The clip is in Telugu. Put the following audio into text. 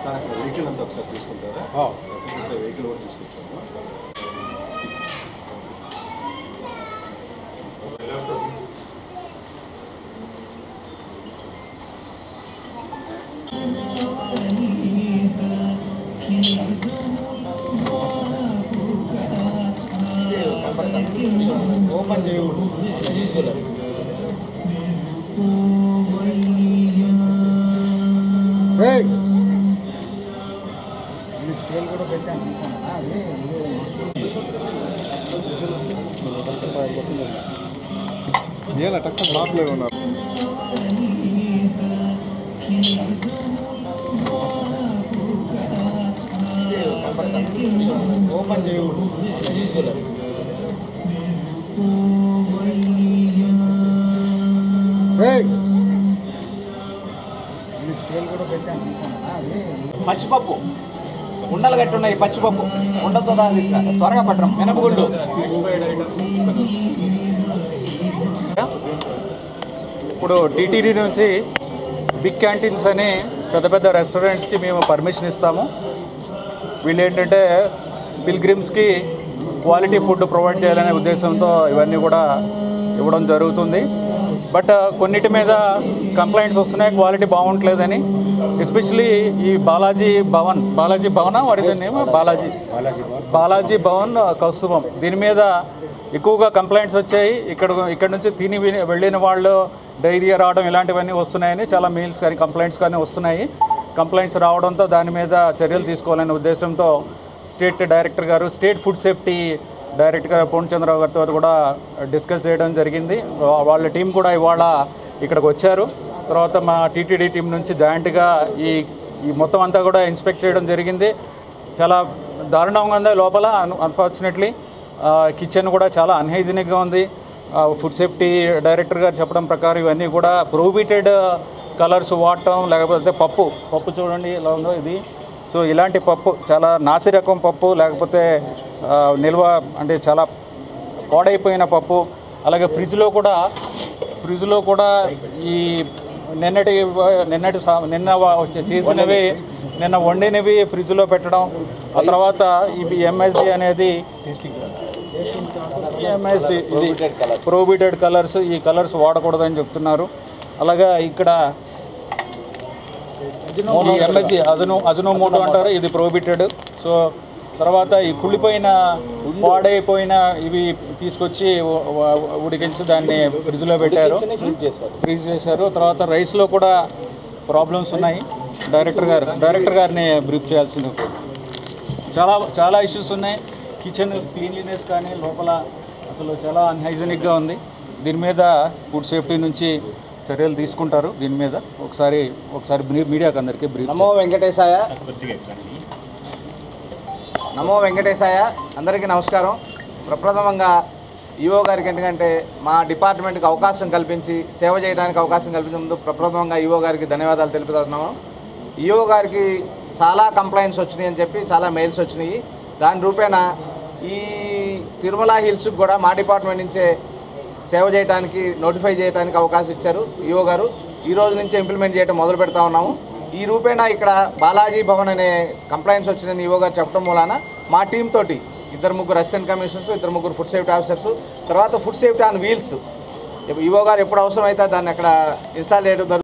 సార్ అక్కడ వెహికల్ అంతా ఒకసారి తీసుకుంటారా? వెహికల్ కూడా తీసుకొచ్చాము. ఓపెన్ చేయు స్కేల్ కూడా పెట్టాను ఏనా టక్స్ మాప్లే ఉన్నారు. ఓపెన్ చేయు స్కేల్ కూడా పెట్టాను పచ్చిపప్పు ఉండలు గట్టి ఉన్నాయి. పచ్చిపప్పు ఉండలతో దాని తీసిన త్వరగా పట్టడం మినపగుళ్ళు. ఇప్పుడు టీటీడీ నుంచి బిగ్ క్యాంటీన్స్ అని పెద్ద పెద్ద రెస్టారెంట్స్కి మేము పర్మిషన్ ఇస్తాము. వీళ్ళు ఏంటంటే పిల్గ్రిమ్స్కి క్వాలిటీ ఫుడ్ ప్రొవైడ్ చేయాలనే ఉద్దేశంతో ఇవన్నీ కూడా ఇవ్వడం జరుగుతుంది. బట్ కొన్నిటి మీద కంప్లైంట్స్ వస్తున్నాయి, క్వాలిటీ బాగుంటలేదని. ఎస్పెషలీ ఈ బాలాజీ భవన్ వాడిదేమో బాలాజీ భవన్ కౌస్తుభం, దీని మీద ఎక్కువగా కంప్లైంట్స్ వచ్చాయి. ఇక్కడ నుంచి తిని వెళ్ళిన వాళ్ళు డైరియా రావడం ఇలాంటివన్నీ వస్తున్నాయని చాలా మెయిల్స్ కానీ కంప్లైంట్స్ కానీ వస్తున్నాయి. కంప్లైంట్స్ రావడంతో దాని మీద చర్యలు తీసుకోవాలనే ఉద్దేశంతో స్టేట్ డైరెక్టర్ గారు, state food safety director Purnachandrarao గారితో కూడా డిస్కస్ చేయడం జరిగింది. వాళ్ళ టీం కూడా ఇవాళ ఇక్కడికి వచ్చారు. తర్వాత మా టీటీడీ టీం నుంచి జాయింట్గా ఈ మొత్తం అంతా కూడా ఇన్స్పెక్ట్ చేయడం జరిగింది. చాలా దారుణంగా ఉంది లోపల. అన్ఫార్చునేట్లీ కిచెన్ కూడా చాలా అన్హైజీనిక్గా ఉంది. ఫుడ్ సేఫ్టీ డైరెక్టర్ గారు చెప్పడం ప్రకారం ఇవన్నీ కూడా ప్రొహిబిటెడ్ కలర్స్ వాడటం, లేకపోతే పప్పు చూడండి ఎలా ఉందో ఇది. సో ఇలాంటి పప్పు చాలా నాసిరకం పప్పు, లేకపోతే నిల్వ అంటే చాలా పాడైపోయిన పప్పు. అలాగే ఫ్రిడ్జ్లో కూడా ఈ నిన్న చేసినవి, నిన్న వండినవి ఫ్రిడ్జ్లో పెట్టడం. ఆ తర్వాత ఇవి ఎంఎస్జి అనేది ఎంఎస్జి ఇది ప్రొహిబిటెడ్ కలర్స్, ఈ కలర్స్ వాడకూడదని చెప్తున్నారు. అలాగా ఇక్కడ ఈ ఎంఎస్జి అజనోమోటో అంటారు, ఇది ప్రొహిబిటెడ్. సో తర్వాత ఈ కుళ్ళిపోయిన పాడైపోయిన ఇవి తీసుకొచ్చి ఉడికించి దాన్ని ఫ్రిడ్జ్లో పెట్టారు, ఫ్రీజ్ చేశారు. తర్వాత రైస్లో కూడా ప్రాబ్లమ్స్ ఉన్నాయి. డైరెక్టర్ గారిని బ్రీఫ్ చేయాల్సింది. చాలా ఇష్యూస్ ఉన్నాయి. కిచెన్ క్లీన్లీనెస్ కానీ లోపల అసలు చాలా అన్హైజీనిక్గా ఉంది. దీని మీద ఫుడ్ సేఫ్టీ నుంచి చర్యలు తీసుకుంటారు. దీని మీద ఒకసారి మీడియాకి అందరికీ బ్రీఫ్. నమో వెంకటేశాయ. అందరికీ నమస్కారం. ప్రప్రథమంగా ఈఓ గారికి ఎందుకంటే మా డిపార్ట్మెంట్కి అవకాశం కల్పించి సేవ చేయడానికి అవకాశం కల్పించినందుకు ప్రప్రథమంగా ఈఓ గారికి ధన్యవాదాలు తెలుపుతున్నాము. ఈఓ గారికి చాలా కంప్లైంట్స్ వచ్చినాయి అని చెప్పి చాలా మెయిల్స్ వచ్చినాయి. దాని రూపేణా ఈ తిరుమల హిల్స్కి కూడా మా డిపార్ట్మెంట్ నుంచే సేవ చేయడానికి నోటిఫై చేయడానికి అవకాశం ఇచ్చారు ఈఓ గారు. ఈ రోజు నుంచే ఇంప్లిమెంట్ చేయడం మొదలు పెడతా ఉన్నాము. ఈ రూపేణా ఇక్కడ బాలాజీ భవన్ అనే కంప్లైంట్స్ వచ్చినాయని ఈఓ గారు చెప్పడం మూలాన మా టీం తోటి 2-3 assistant commissioners, 2-3 food safety officers, తర్వాత food safety on wheels EO గారు ఎప్పుడు అవసరం అయితే దాన్ని అక్కడ ఇన్స్టాల్ చేయడం